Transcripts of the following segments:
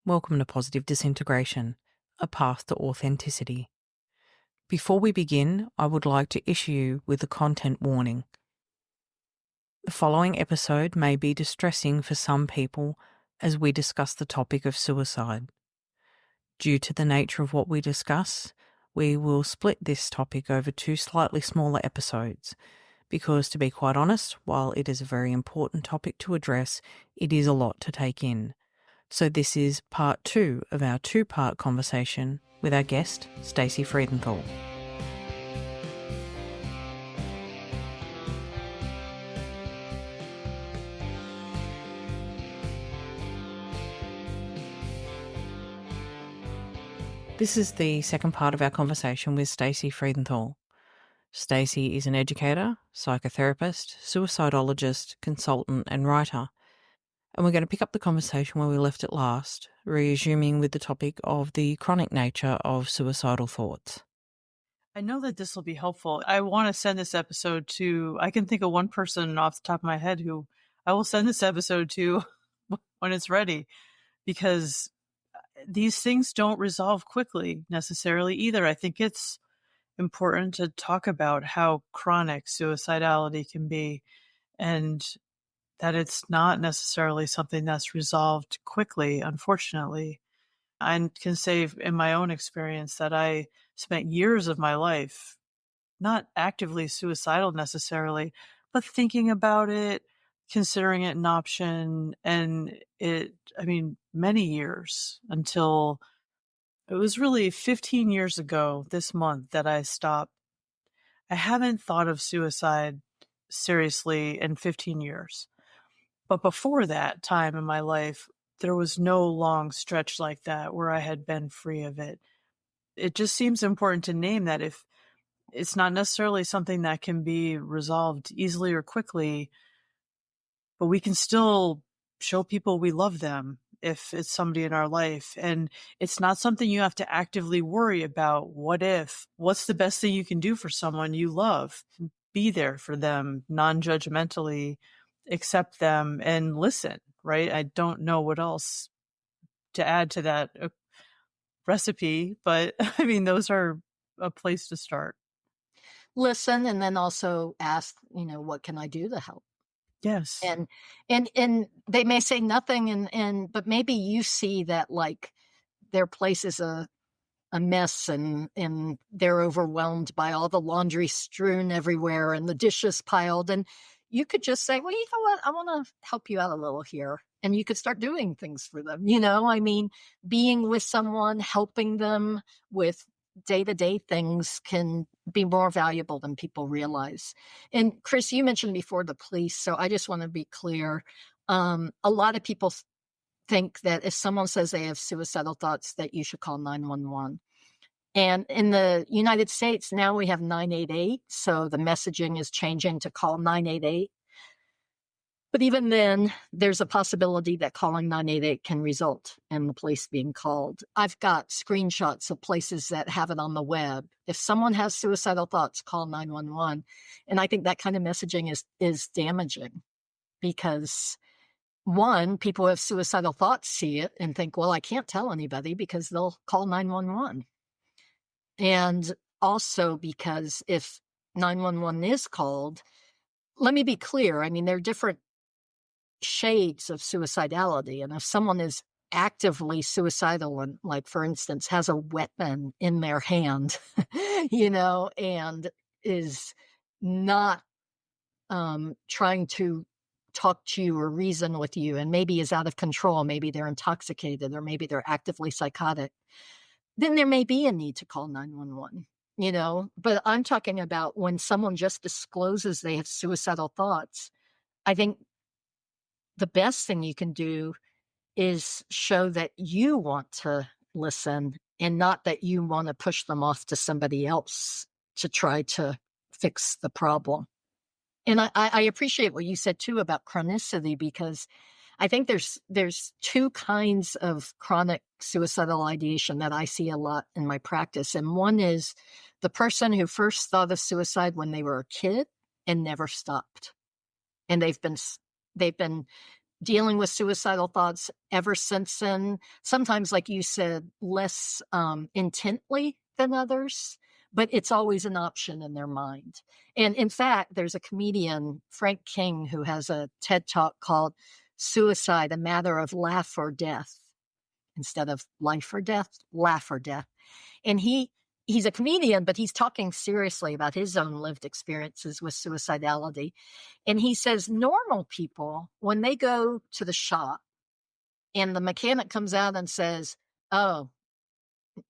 Welcome to Positive Disintegration, a path to authenticity. Before we begin, I would like to issue you with a content warning. The following episode may be distressing for some people as we discuss the topic of suicide. Due to the nature of what we discuss, we will split this topic over two slightly smaller episodes because, to be quite honest, while it is a very important topic to address, it is a lot to take in. So this is part 2 of our two-part conversation with our guest, Stacey Freedenthal. This is the second part of our conversation with Stacey Freedenthal. Stacey is an educator, psychotherapist, suicidologist, consultant and writer. And we're going to pick up the conversation where we left it last, resuming with the topic of the chronic nature of suicidal thoughts. I know that this will be helpful. I want to send this episode to, I can think of one person off the top of my head who I will send this episode to when it's ready, because these things don't resolve quickly necessarily either. I think it's important to talk about how chronic suicidality can be, and that it's not necessarily something that's resolved quickly, unfortunately. I can say in my own experience that I spent years of my life not actively suicidal necessarily, but thinking about it, considering it an option, and many years until it was really 15 years ago this month that I stopped. I haven't thought of suicide seriously in 15 years. But before that time in my life, there was no long stretch like that where I had been free of it. It just seems important to name that if it's not necessarily something that can be resolved easily or quickly, but we can still show people we love them if it's somebody in our life. And it's not something you have to actively worry about. What if? What's the best thing you can do for someone you love? Be there for them, non-judgmentally, accept them and listen, right? I don't know what else to add to that recipe, but I mean, those are a place to start. Listen, and then also ask, what can I do to help? Yes. And they may say nothing, but maybe you see that like their place is a mess and they're overwhelmed by all the laundry strewn everywhere and the dishes piled. And you could just say, well, you know what? I want to help you out a little here. And you could start doing things for them. Being with someone, helping them with day-to-day things can be more valuable than people realize. And Chris, you mentioned before the police. So I just want to be clear. A lot of people think that if someone says they have suicidal thoughts, that you should call 911. And in the United States, now we have 988. So the messaging is changing to call 988. But even then, there's a possibility that calling 988 can result in the police being called. I've got screenshots of places that have it on the web. If someone has suicidal thoughts, call 911. And I think that kind of messaging is damaging because, one, people who have suicidal thoughts see it and think, well, I can't tell anybody because they'll call 911. And also because if 911 is called, let me be clear. There are different shades of suicidality. And if someone is actively suicidal and, like, for instance, has a weapon in their hand, and is not trying to talk to you or reason with you, and maybe is out of control, maybe they're intoxicated, or maybe they're actively psychotic, then there may be a need to call 911, But I'm talking about when someone just discloses they have suicidal thoughts. I think the best thing you can do is show that you want to listen and not that you want to push them off to somebody else to try to fix the problem. And I appreciate what you said too about chronicity, because I think there's two kinds of chronic suicidal ideation that I see a lot in my practice. And one is the person who first thought of suicide when they were a kid and never stopped. And they've been dealing with suicidal thoughts ever since then. Sometimes, like you said, less intently than others, but it's always an option in their mind. And in fact, there's a comedian, Frank King, who has a TED Talk called Suicide, a Matter of Laugh or Death. Instead of life or death, laugh or death. And he's a comedian, but he's talking seriously about his own lived experiences with suicidality. And he says normal people, when they go to the shop and the mechanic comes out and says, "Oh,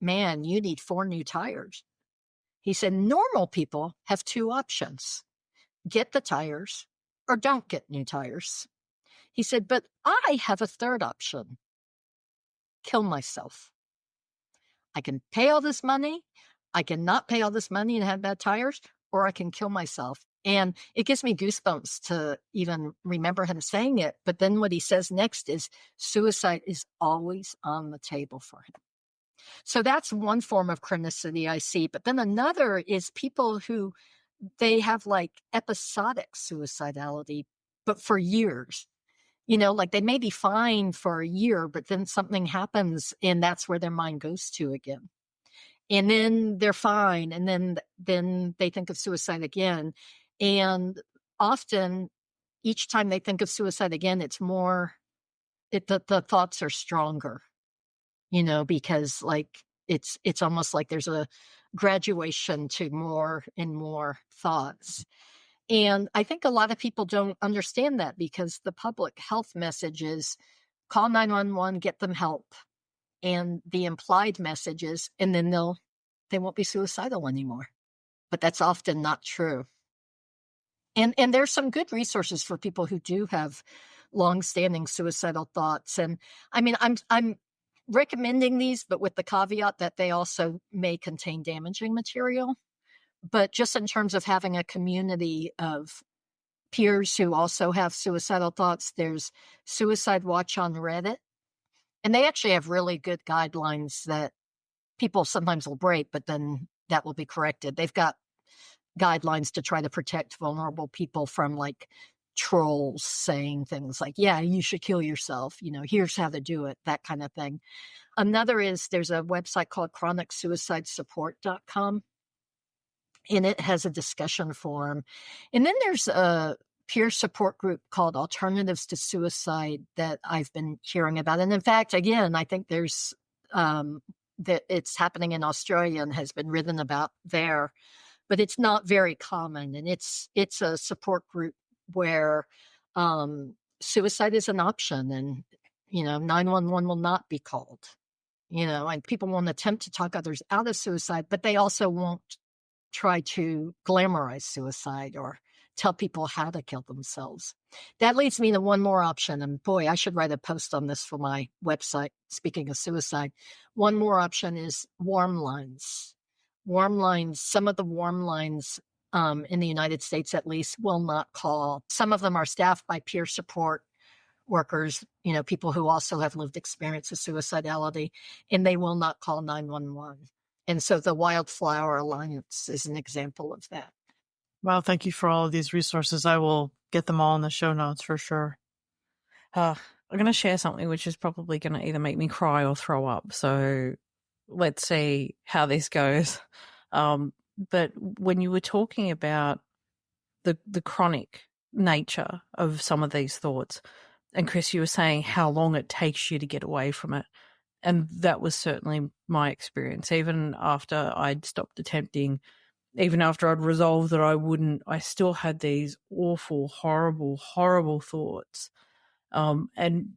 man, you need 4 new tires." He said normal people have 2 options: get the tires or don't get new tires. He said, but I have a third option: kill myself. I can pay all this money, I can not pay all this money and have bad tires, or I can kill myself. And it gives me goosebumps to even remember him saying it. But then what he says next is suicide is always on the table for him. So that's one form of chronicity I see. But then another is people who they have like episodic suicidality, but for years. Like they may be fine for a year, but then something happens and that's where their mind goes to again. And then they're fine. And then they think of suicide again. And often each time they think of suicide again, it's more, the thoughts are stronger, because like it's almost like there's a graduation to more and more thoughts. And I think a lot of people don't understand that because the public health message is call 911, get them help. And the implied message is, and then they won't be suicidal anymore. But that's often not true. And there's some good resources for people who do have long-standing suicidal thoughts. And I mean, I'm recommending these, but with the caveat that they also may contain damaging material. But just in terms of having a community of peers who also have suicidal thoughts, there's Suicide Watch on Reddit. And they actually have really good guidelines that people sometimes will break, but then that will be corrected. They've got guidelines to try to protect vulnerable people from like trolls saying things like, yeah, you should kill yourself. Here's how to do it, that kind of thing. Another is there's a website called chronicsuicidesupport.com. And it has a discussion forum. And then there's a peer support group called Alternatives to Suicide that I've been hearing about. And in fact, again, I think there's that it's happening in Australia and has been written about there, but it's not very common. And it's a support group where suicide is an option, and 911 will not be called. And people won't attempt to talk others out of suicide, but they also won't try to glamorize suicide or tell people how to kill themselves. That leads me to one more option. And boy, I should write a post on this for my website. Speaking of suicide, one more option is warm lines. Warm lines, some of the warm lines in the United States, at least, will not call. Some of them are staffed by peer support workers, people who also have lived experience of suicidality, and they will not call 911. And so the Wildflower Alliance is an example of that. Well, thank you for all of these resources. I will get them all in the show notes for sure. I'm going to share something which is probably going to either make me cry or throw up. So let's see how this goes. But when you were talking about the chronic nature of some of these thoughts, and Chris, you were saying how long it takes you to get away from it. And that was certainly my experience. Even after I'd stopped attempting, even after I'd resolved that I wouldn't, I still had these awful, horrible, horrible thoughts. And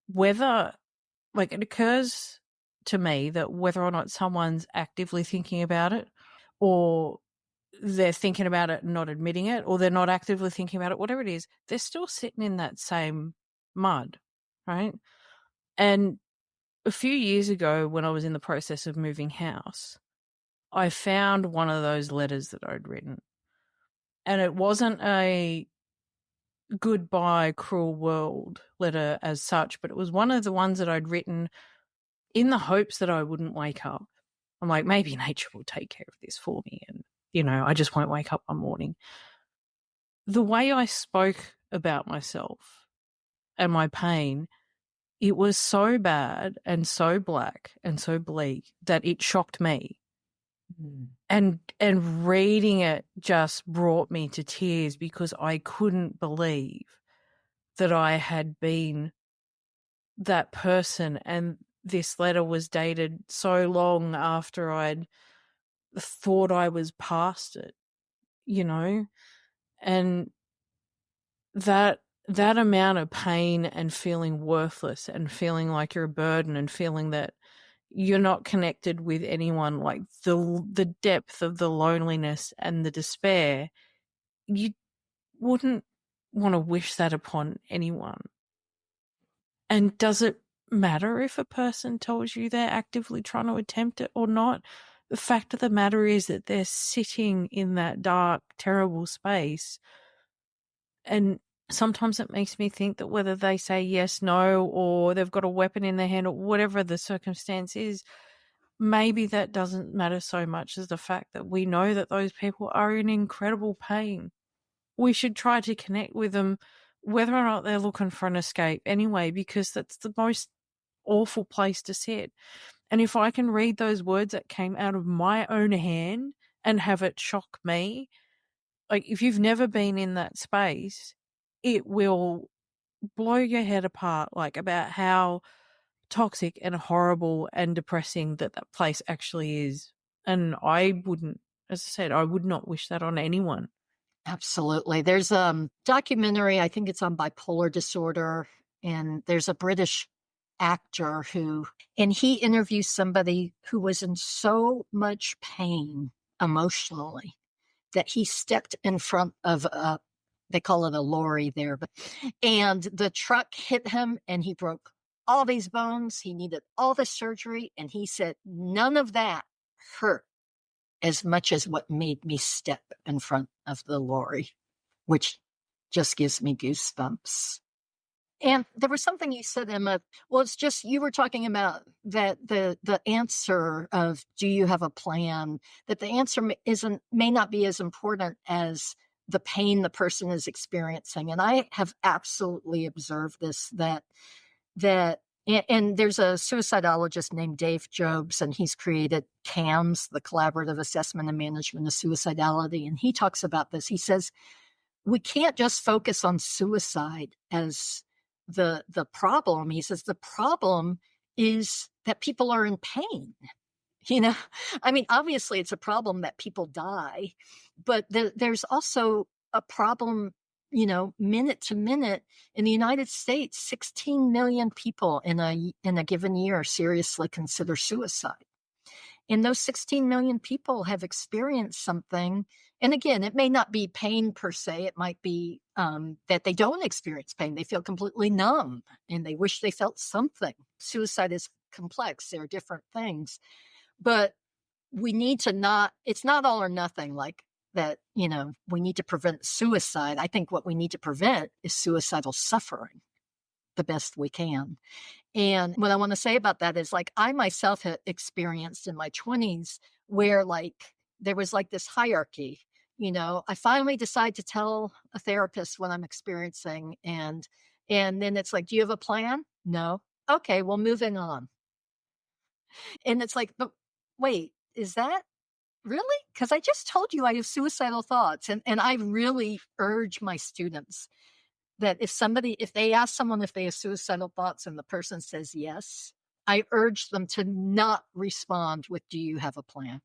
whether, like, it occurs to me that whether or not someone's actively thinking about it, or they're thinking about it and not admitting it, or they're not actively thinking about it, whatever it is, they're still sitting in that same mud, right? And a few years ago, when I was in the process of moving house, I found one of those letters that I'd written. And it wasn't a goodbye, cruel world letter as such, but it was one of the ones that I'd written in the hopes that I wouldn't wake up. I'm like, maybe nature will take care of this for me. And, I just won't wake up one morning. The way I spoke about myself and my pain, it was so bad and so black and so bleak that it shocked me. And reading it just brought me to tears because I couldn't believe that I had been that person, and this letter was dated so long after I'd thought I was past it, and that amount of pain and feeling worthless and feeling like you're a burden and feeling that you're not connected with anyone, like the depth of the loneliness and the despair, you wouldn't want to wish that upon anyone. And does it matter if a person tells you they're actively trying to attempt it or not? The fact of the matter is that they're sitting in that dark, terrible space. And sometimes it makes me think that whether they say yes, no, or they've got a weapon in their hand or whatever the circumstance is, maybe that doesn't matter so much as the fact that we know that those people are in incredible pain. We should try to connect with them, whether or not they're looking for an escape anyway, because that's the most awful place to sit. And if I can read those words that came out of my own hand and have it shock me, like if you've never been in that space, it will blow your head apart, like about how toxic and horrible and depressing that place actually is. And I wouldn't, as I said, I would not wish that on anyone. Absolutely. There's a documentary, I think it's on bipolar disorder, and there's a British actor and he interviews somebody who was in so much pain emotionally that he stepped in front of they call it a lorry there, and the truck hit him and he broke all these bones. He needed all the surgery. And he said, none of that hurt as much as what made me step in front of the lorry, which just gives me goosebumps. And there was something you said, Emma. Well, it's just, you were talking about that the answer of, do you have a plan? That the answer may not be as important as the pain the person is experiencing. And I have absolutely observed this, that and there's a suicidologist named Dave Jobs, and he's created CAMS, the Collaborative Assessment and Management of Suicidality. And he talks about this. He says, we can't just focus on suicide as the problem. He says the problem is that people are in pain. I mean, obviously it's a problem that people die, but there's also a problem, minute to minute. In the United States, 16 million people in a given year seriously consider suicide. And those 16 million people have experienced something. And again, it may not be pain per se. It might be that they don't experience pain. They feel completely numb and they wish they felt something. Suicide is complex. There are different things. But we need to it's not all or nothing, like that, we need to prevent suicide. I think what we need to prevent is suicidal suffering the best we can. And what I want to say about that is, like, I myself had experienced in my 20s where, like, there was like this hierarchy. I finally decide to tell a therapist what I'm experiencing. And then it's like, do you have a plan? No. Okay, well, moving on. And it's like, but wait, is that really? Because I just told you I have suicidal thoughts. And I really urge my students that if they ask someone if they have suicidal thoughts and the person says yes, I urge them to not respond with, do you have a plan?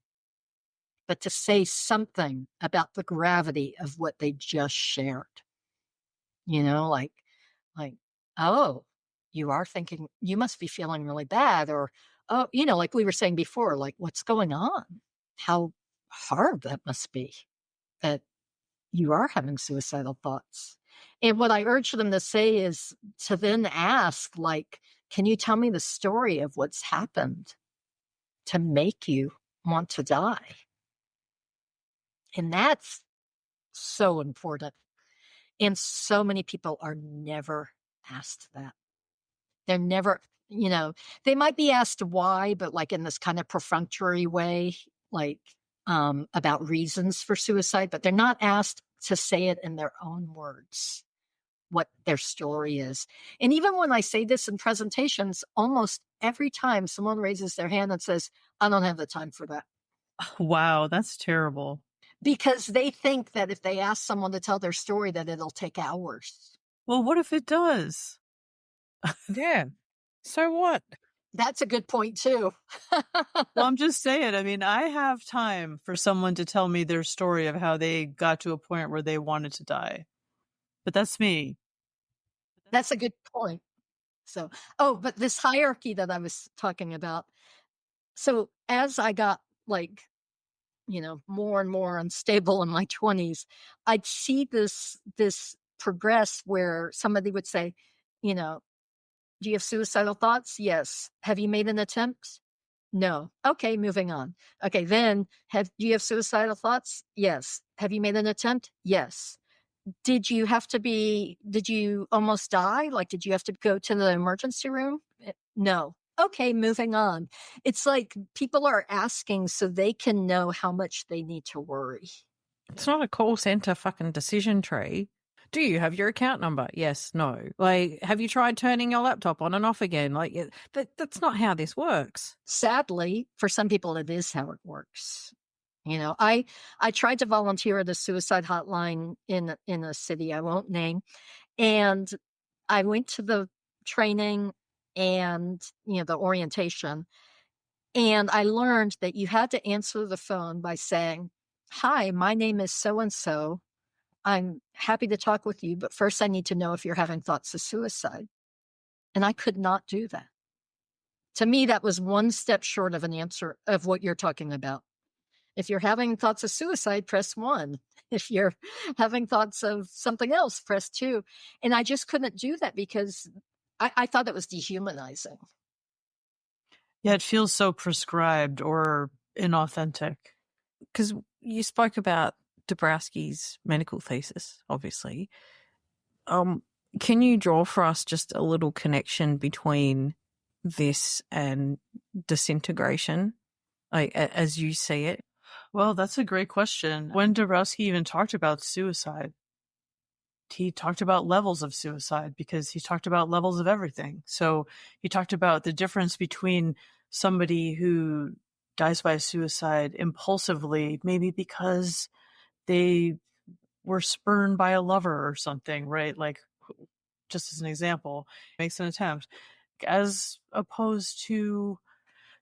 But to say something about the gravity of what they just shared. Like, oh, you are thinking, you must be feeling really bad. Or, oh, like we were saying before, like, what's going on? How hard that must be that you are having suicidal thoughts. And what I urge them to say is to then ask, like, can you tell me the story of what's happened to make you want to die? And that's so important. And so many people are never asked that. They're never, they might be asked why, but like in this kind of perfunctory way, like about reasons for suicide, but they're not asked to say it in their own words. what their story is. And even when I say this in presentations, almost every time someone raises their hand and says, I don't have the time for that. Wow, that's terrible. Because they think that if they ask someone to tell their story, that it'll take hours. Well, what if it does? Yeah. So what? That's a good point, too. Well, I'm just saying, I mean, I have time for someone to tell me their story of how they got to a point where they wanted to die. But that's me. That's a good point. So, but this hierarchy that I was talking about. So as I got more and more unstable in my 20s, I'd see this progress where somebody would say, do you have suicidal thoughts? Yes. Have you made an attempt? No. Okay, moving on. Okay, then do you have suicidal thoughts? Yes. Have you made an attempt? Yes. Did you almost die? Like, did you have to go to the emergency room? No. Okay, moving on. It's like people are asking so they can know how much they need to worry. It's not a call center fucking decision tree. Do you have your account number? Yes, no. Like, have you tried turning your laptop on and off again? Like, that's not how this works. Sadly, for some people, it is how it works. I tried to volunteer at a suicide hotline in a city I won't name, and I went to the training and the orientation, and I learned that you had to answer the phone by saying, "Hi, my name is so and so. I'm happy to talk with you, but first I need to know if you're having thoughts of suicide." And I could not do that. To me, that was one step short of an answer of what you're talking about. If you're having thoughts of suicide, press 1. If you're having thoughts of something else, press 2. And I just couldn't do that because I thought it was dehumanizing. Yeah, it feels so prescribed or inauthentic. Because you spoke about Dabrowski's medical thesis, obviously. Can you draw for us just a little connection between this and disintegration, as you see it? Well, that's a great question. When Dabrowski even talked about suicide, he talked about levels of suicide because he talked about levels of everything. So he talked about the difference between somebody who dies by suicide impulsively, maybe because they were spurned by a lover or something, right? Like, just as an example, makes an attempt, as opposed to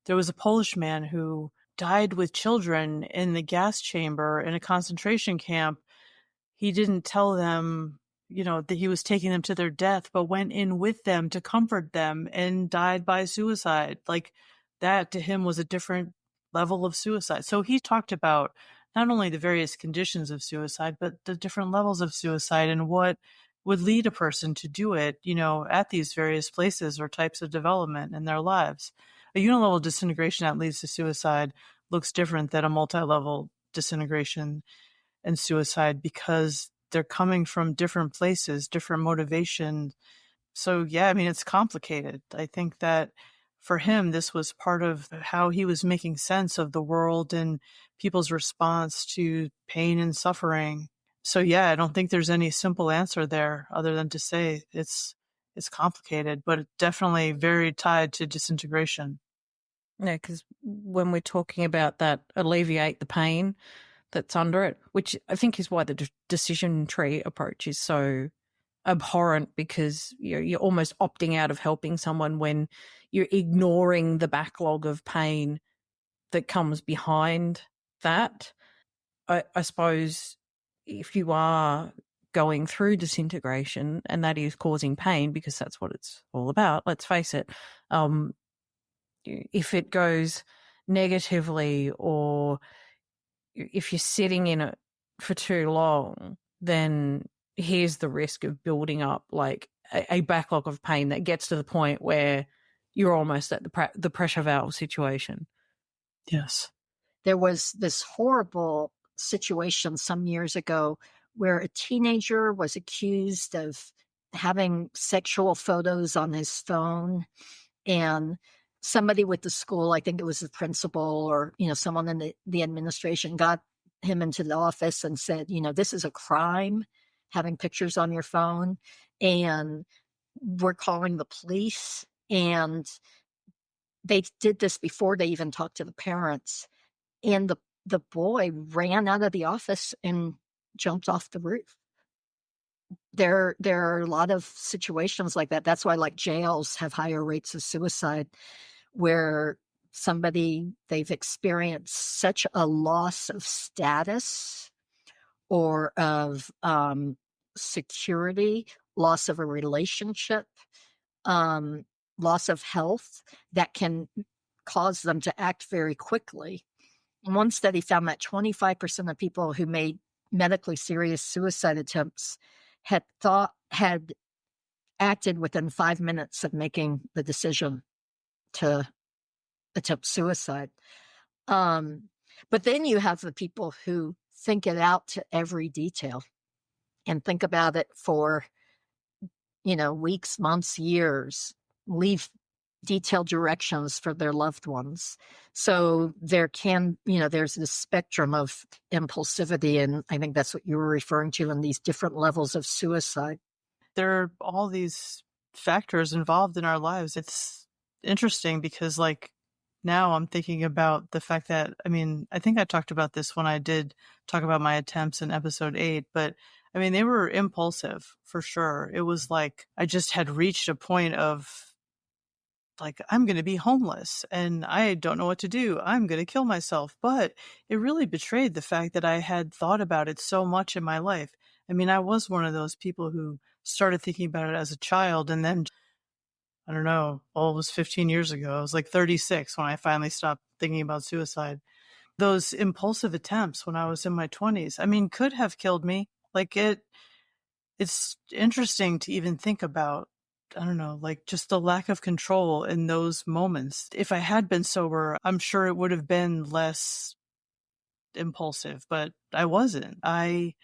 there was a Polish man who died with children in the gas chamber in a concentration camp. He didn't tell them, that he was taking them to their death, but went in with them to comfort them and died by suicide. Like, that to him was a different level of suicide. So he talked about not only the various conditions of suicide, but the different levels of suicide and what would lead a person to do it, at these various places or types of development in their lives. A unilevel disintegration that leads to suicide looks different than a multi-level disintegration and suicide because they're coming from different places, different motivation. So yeah, I mean, it's complicated. I think that for him, this was part of how he was making sense of the world and people's response to pain and suffering. So yeah, I don't think there's any simple answer there other than to say it's complicated, but definitely very tied to disintegration. Yeah, because when we're talking about that, alleviate the pain that's under it, which I think is why the decision tree approach is so abhorrent, because you're almost opting out of helping someone when you're ignoring the backlog of pain that comes behind that. I suppose if you are going through disintegration and that is causing pain, because that's what it's all about, let's face it, if it goes negatively or if you're sitting in it for too long, then here's the risk of building up like a backlog of pain that gets to the point where you're almost at the pressure valve situation. Yes. There was this horrible situation some years ago where a teenager was accused of having sexual photos on his phone, and somebody with the school, I think it was the principal or, someone in the administration, got him into the office and said, this is a crime, having pictures on your phone, and we're calling the police. And they did this before they even talked to the parents. And the boy ran out of the office and jumped off the roof. There are a lot of situations like that. That's why, like, jails have higher rates of suicide, where they've experienced such a loss of status or of security, loss of a relationship, loss of health, that can cause them to act very quickly. And one study found that 25% of people who made medically serious suicide attempts had acted within 5 minutes of making the decision to attempt suicide. But then you have the people who think it out to every detail and think about it for, weeks, months, years, leave detailed directions for their loved ones. So there's this spectrum of impulsivity, and I think that's what you were referring to in these different levels of suicide. There are all these factors involved in our lives. It's interesting because, like, now I'm thinking about the fact that, I think I talked about this when I did talk about my attempts in episode 8, but they were impulsive for sure. It was like I just had reached a point of, like, I'm going to be homeless and I don't know what to do. I'm going to kill myself. But it really betrayed the fact that I had thought about it so much in my life. I was one of those people who started thinking about it as a child, and then, I don't know, well, it was 15 years ago. I was like 36 when I finally stopped thinking about suicide. Those impulsive attempts when I was in my 20s, could have killed me. Like, it's interesting to even think about, I don't know, like, just the lack of control in those moments. If I had been sober, I'm sure it would have been less impulsive, but I wasn't. I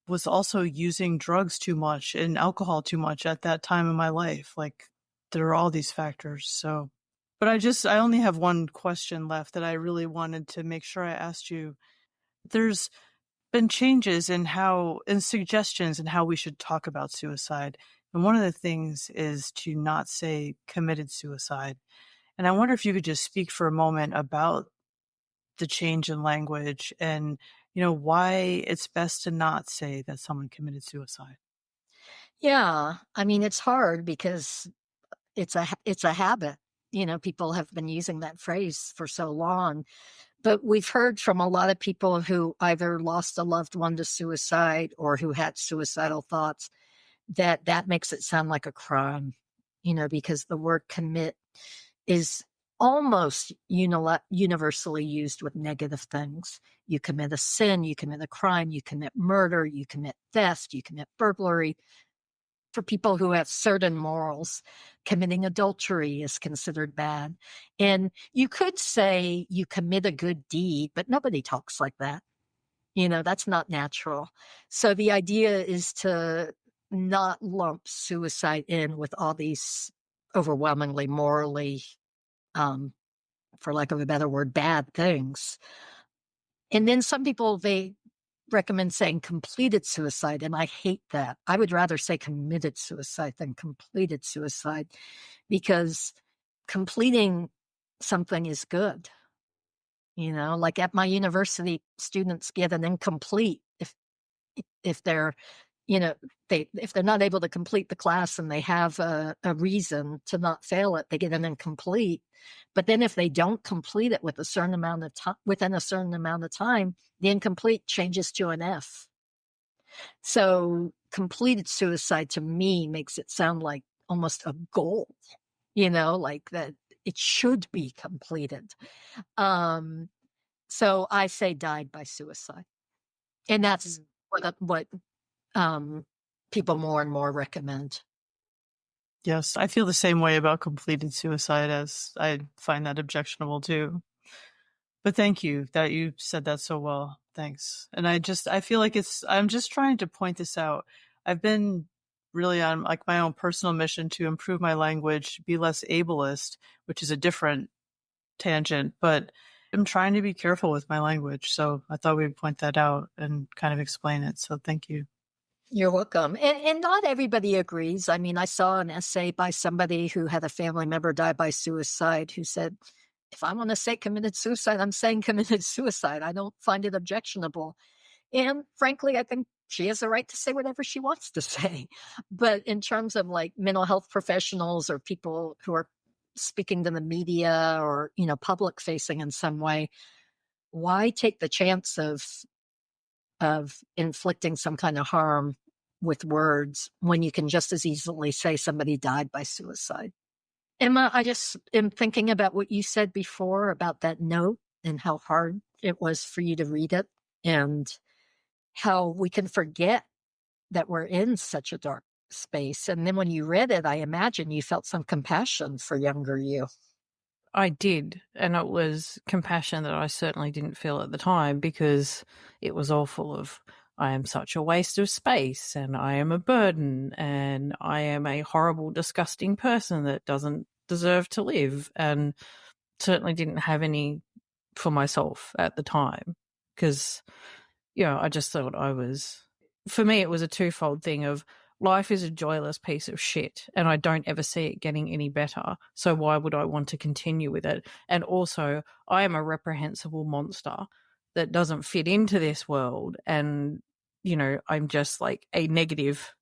was also using drugs too much and alcohol too much at that time in my life. Like, there are all these factors. So, but I only have one question left that I really wanted to make sure I asked you. There's been changes in suggestions in how we should talk about suicide. And one of the things is to not say committed suicide. And I wonder if you could just speak for a moment about the change in language and, why it's best to not say that someone committed suicide. Yeah, it's hard because it's a habit. People have been using that phrase for so long. But we've heard from a lot of people who either lost a loved one to suicide or who had suicidal thoughts that makes it sound like a crime, because the word commit is almost universally used with negative things. You commit a sin, you commit a crime, you commit murder, you commit theft, you commit burglary. For people who have certain morals, committing adultery is considered bad. And you could say you commit a good deed, but nobody talks like that. That's not natural. So the idea is to not lump suicide in with all these overwhelmingly morally, for lack of a better word, bad things. And then some people, they recommend saying completed suicide, and I hate that. I would rather say committed suicide than completed suicide, because completing something is good. Like at my university, students get an incomplete if they're if they're not able to complete the class and they have a reason to not fail it, they get an incomplete. But then if they don't complete it within a certain amount of time, the incomplete changes to an F. So completed suicide to me makes it sound like almost a goal, like that it should be completed. So I say died by suicide. And that's what people more and more recommend. Yes, I feel the same way about completed suicide, as I find that objectionable too. But thank you that you said that so well. Thanks. And I feel like I'm just trying to point this out. I've been really on, like, my own personal mission to improve my language, be less ableist, which is a different tangent, but I'm trying to be careful with my language. So I thought we'd point that out and kind of explain it. So thank you. You're welcome. And not everybody agrees. I mean, I saw an essay by somebody who had a family member die by suicide who said, if I want to say committed suicide, I'm saying committed suicide. I don't find it objectionable. And frankly, I think she has the right to say whatever she wants to say. But in terms of like mental health professionals or people who are speaking to the media or, public facing in some way, why take the chance of inflicting some kind of harm with words when you can just as easily say somebody died by suicide? Emma, I just am thinking about what you said before about that note and how hard it was for you to read it and how we can forget that we're in such a dark space. And then when you read it, I imagine you felt some compassion for younger you. I did, and it was compassion that I certainly didn't feel at the time because it was all full of, I am such a waste of space, and I am a burden, and I am a horrible, disgusting person that doesn't deserve to live, and certainly didn't have any for myself at the time because, I just thought for me, it was a twofold thing of, life is a joyless piece of shit and I don't ever see it getting any better. So why would I want to continue with it? And also, I am a reprehensible monster that doesn't fit into this world. And, I'm just like a negative,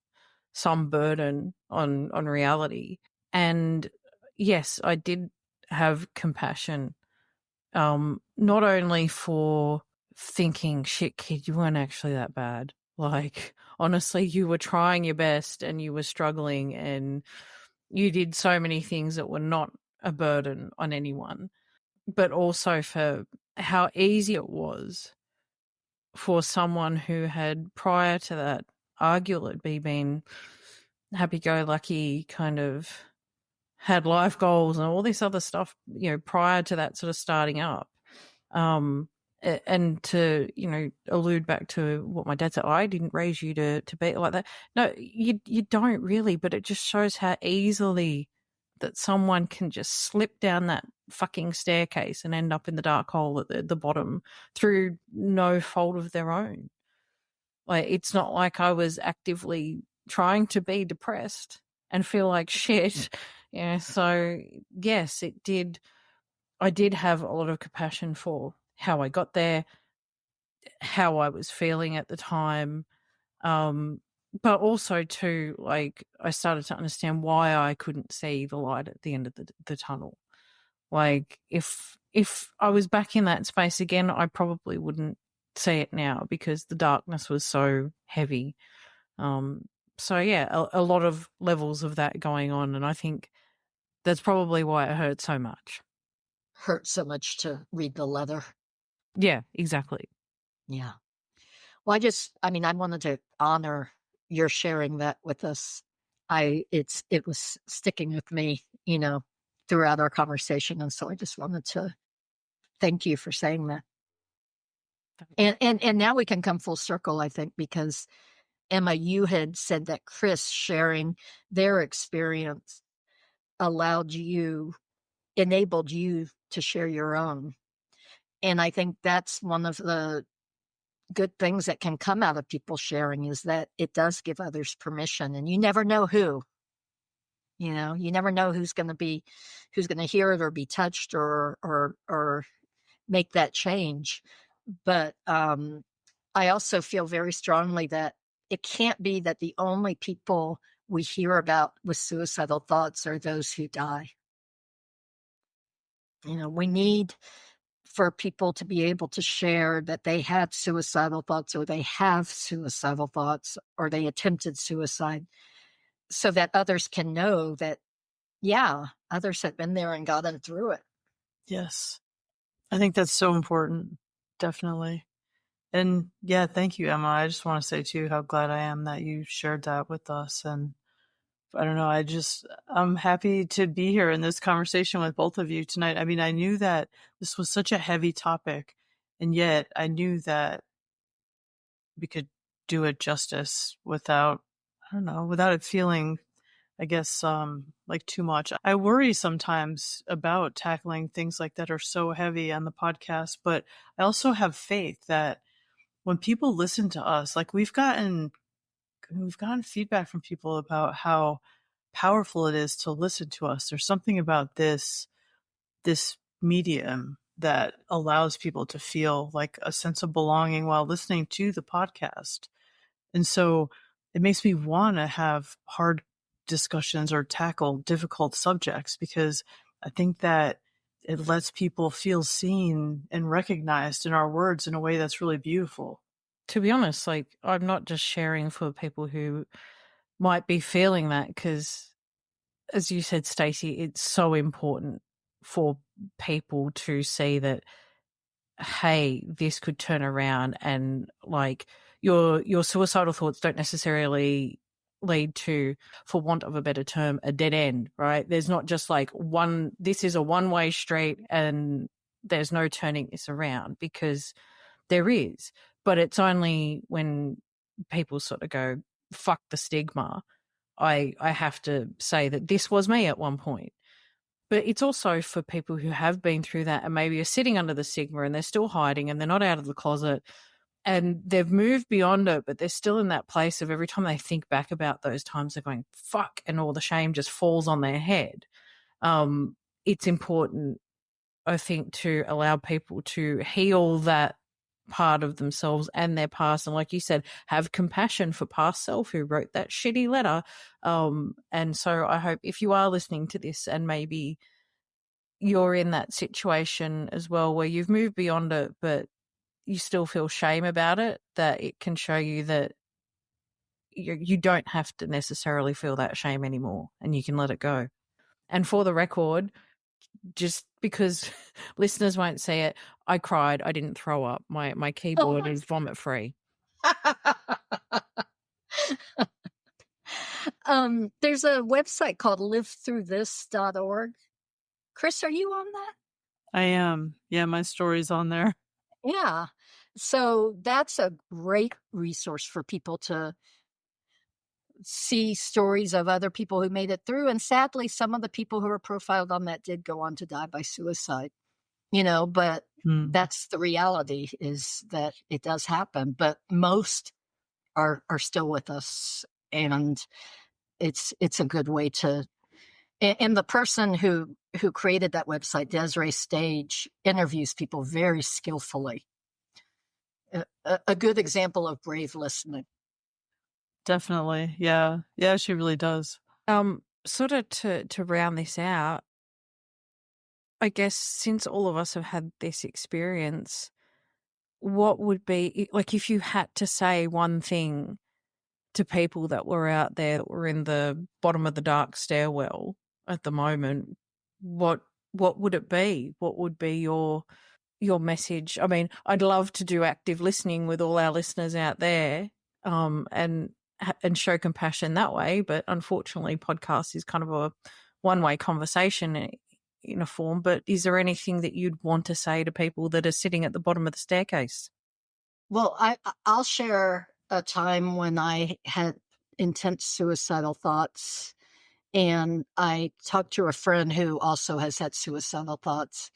some burden on reality. And yes, I did have compassion, not only for thinking, shit, kid, you weren't actually that bad. Like, honestly, you were trying your best and you were struggling and you did so many things that were not a burden on anyone, but also for how easy it was for someone who had, prior to that, arguably been happy-go-lucky, kind of had life goals and all this other stuff, prior to that sort of starting up. And to, allude back to what my dad said, I didn't raise you to be like that. No, you don't really, but it just shows how easily that someone can just slip down that fucking staircase and end up in the dark hole at the bottom through no fault of their own. Like, it's not like I was actively trying to be depressed and feel like shit. So yes, it did. I did have a lot of compassion for how I got there, how I was feeling at the time. But also too, like, I started to understand why I couldn't see the light at the end of the tunnel. Like, if I was back in that space again, I probably wouldn't see it now because the darkness was so heavy. So yeah, a lot of levels of that going on, and I think that's probably why it hurt so much. Hurt so much to read the letter. Yeah, exactly. Yeah. Well, I wanted to honor your sharing that with us. It was sticking with me, throughout our conversation. And so I just wanted to thank you for saying that. And now we can come full circle, I think, because Emma, you had said that Chris sharing their experience enabled you to share your own. And I think that's one of the good things that can come out of people sharing is that it does give others permission, and you never know who. You never know who's going to hear it or be touched or make that change. But I also feel very strongly that it can't be that the only people we hear about with suicidal thoughts are those who die. We need for people to be able to share that they had suicidal thoughts or they have suicidal thoughts or they attempted suicide so that others can know that, yeah, others have been there and gotten through it. Yes. I think that's so important. Definitely. And yeah, thank you, Emma. I just want to say too, how glad I am that you shared that with us. And I don't know, I'm happy to be here in this conversation with both of you tonight. I mean, I knew that this was such a heavy topic, and yet I knew that we could do it justice without it feeling, I guess, like too much. I worry sometimes about tackling things like that are so heavy on the podcast, but I also have faith that when people listen to us, like we've gotten we've gotten feedback from people about how powerful it is to listen to us. There's something about this medium that allows people to feel like a sense of belonging while listening to the podcast. And so it makes me want to have hard discussions or tackle difficult subjects, because I think that it lets people feel seen and recognized in our words in a way that's really beautiful. To be honest, like, I'm not just sharing for people who might be feeling that, because, as you said, Stacey, it's so important for people to see that, hey, this could turn around, and like your suicidal thoughts don't necessarily lead to, for want of a better term, a dead end, right? There's not just like this is a one-way street and there's no turning this around, because there is. But it's only when people sort of go, fuck the stigma, I have to say that this was me at one point. But it's also for people who have been through that and maybe are sitting under the stigma and they're still hiding and they're not out of the closet and they've moved beyond it, but they're still in that place of every time they think back about those times, they're going, fuck, and all the shame just falls on their head. It's important, I think, to allow people to heal that part of themselves and their past. And like you said, have compassion for past self who wrote that shitty letter. And so I hope if you are listening to this and maybe you're in that situation as well where you've moved beyond it, but you still feel shame about it, that it can show you that you don't have to necessarily feel that shame anymore and you can let it go. And for the record, just because listeners won't see it, I cried. I didn't throw up. My keyboard is vomit free. There's a website called livethroughthis.org. Chris, are you on that? I am. Yeah, my story's on there. Yeah. So that's a great resource for people to see stories of other people who made it through. And sadly, some of the people who were profiled on that did go on to die by suicide, but that's the reality, is that it does happen, but most are still with us. And it's a good way to, and the person who created that website, Desiree Stage, interviews people very skillfully. A good example of brave listening. Definitely. Yeah. Yeah, she really does. Sort of to round this out, I guess since all of us have had this experience, what would be, like, if you had to say one thing to people that were out there that were in the bottom of the dark stairwell at the moment, what would it be? What would be your message? I mean, I'd love to do active listening with all our listeners out there, and show compassion that way. But unfortunately, podcast is kind of a one-way conversation in a form. But is there anything that you'd want to say to people that are sitting at the bottom of the staircase? Well, I'll share a time when I had intense suicidal thoughts, and I talked to a friend who also has had suicidal thoughts,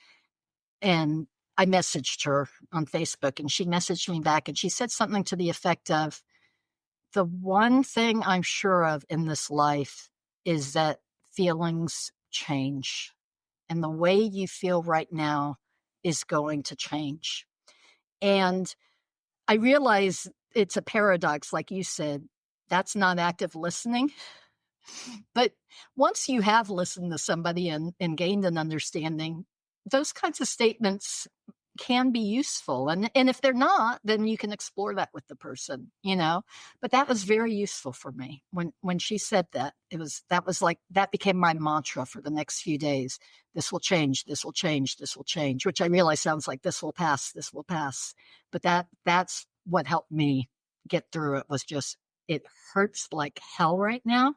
and I messaged her on Facebook, and she messaged me back, and she said something to the effect of, the one thing I'm sure of in this life is that feelings change, and the way you feel right now is going to change. And I realize it's a paradox, like you said, that's not active listening. But once you have listened to somebody and gained an understanding, those kinds of statements can be useful. And if they're not, then you can explore that with the person, But that was very useful for me. When she said that, that became my mantra for the next few days. This will change, this will change, this will change, which I realize sounds like this will pass, this will pass. But that's what helped me get through it. Was just, it hurts like hell right now.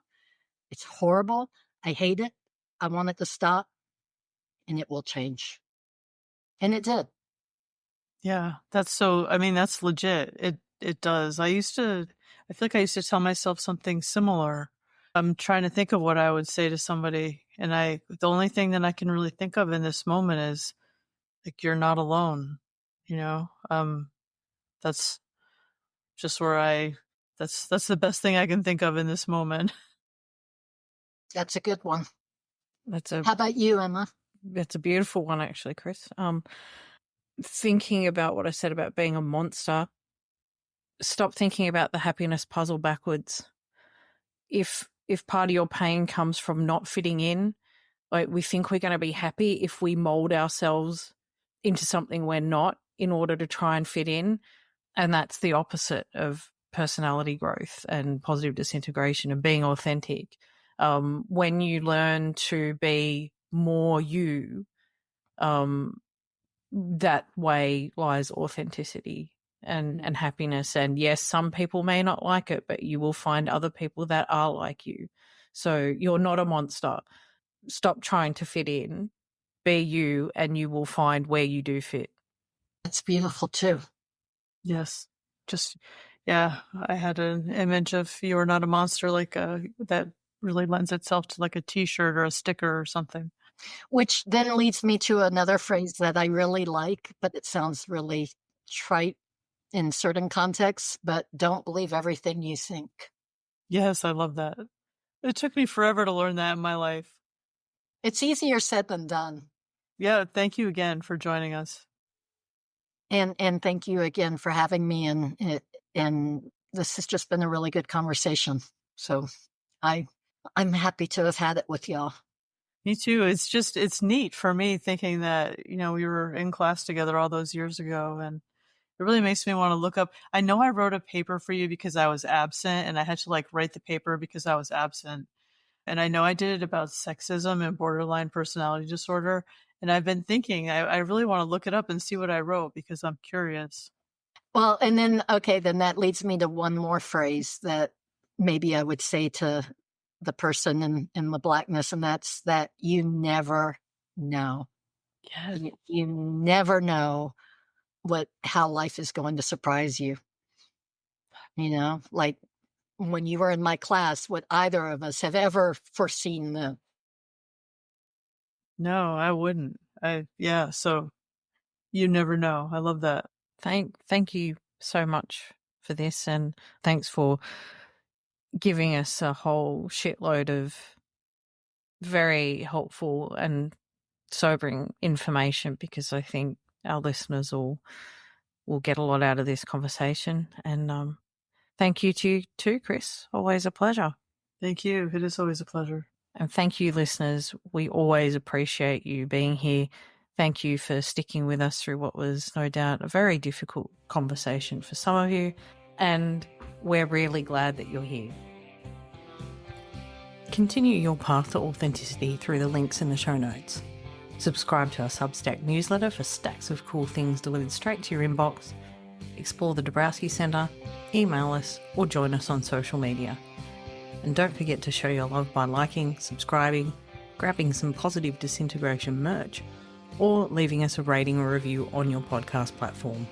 It's horrible. I hate it. I want it to stop, and it will change. And it did. Yeah, that's legit. It does. I feel like I used to tell myself something similar. I'm trying to think of what I would say to somebody, and the only thing that I can really think of in this moment is, like, you're not alone, That's just where I That's the best thing I can think of in this moment. That's a good one. How about you, Emma? That's a beautiful one, actually, Chris. Thinking about what I said about being a monster, stop thinking about the happiness puzzle backwards. If part of your pain comes from not fitting in, like we think we're going to be happy if we mold ourselves into something we're not in order to try and fit in. And that's the opposite of personality growth and positive disintegration and being authentic. When you learn to be more you, that way lies authenticity and happiness. And yes, some people may not like it, but you will find other people that are like you. So you're not a monster. Stop trying to fit in, be you, and you will find where you do fit. That's beautiful too. Yes. I had an image of you are not a monster, like that really lends itself to like a t-shirt or a sticker or something. Which then leads me to another phrase that I really like, but it sounds really trite in certain contexts, but don't believe everything you think. Yes, I love that. It took me forever to learn that in my life. It's easier said than done. Yeah, thank you again for joining us. And thank you again for having me. And this has just been a really good conversation. So I'm happy to have had it with y'all. Me too. It's neat for me thinking that, we were in class together all those years ago, and it really makes me want to look up. I know I wrote a paper for you because I was absent, and I had to like write the paper because I was absent. And I know I did it about sexism and borderline personality disorder. And I've been thinking, I really want to look it up and see what I wrote because I'm curious. Well, and then that leads me to one more phrase that maybe I would say to the person in the blackness, and that's that you never know. Yes. You never know how life is going to surprise you. Like when you were in my class, would either of us have ever foreseen that? No, I wouldn't. So you never know. I love that. Thank you so much for this, and thanks for giving us a whole shitload of very helpful and sobering information, because I think our listeners will get a lot out of this conversation. And thank you to you too, Chris. Always a pleasure. Thank you. It is always a pleasure. And thank you, listeners. We always appreciate you being here. Thank you for sticking with us through what was no doubt a very difficult conversation for some of you. And we're really glad that you're here. Continue your path to authenticity through the links in the show notes. Subscribe to our Substack newsletter for stacks of cool things delivered straight to your inbox. Explore the Dabrowski Centre, email us, or join us on social media. And don't forget to show your love by liking, subscribing, grabbing some positive disintegration merch, or leaving us a rating or review on your podcast platform.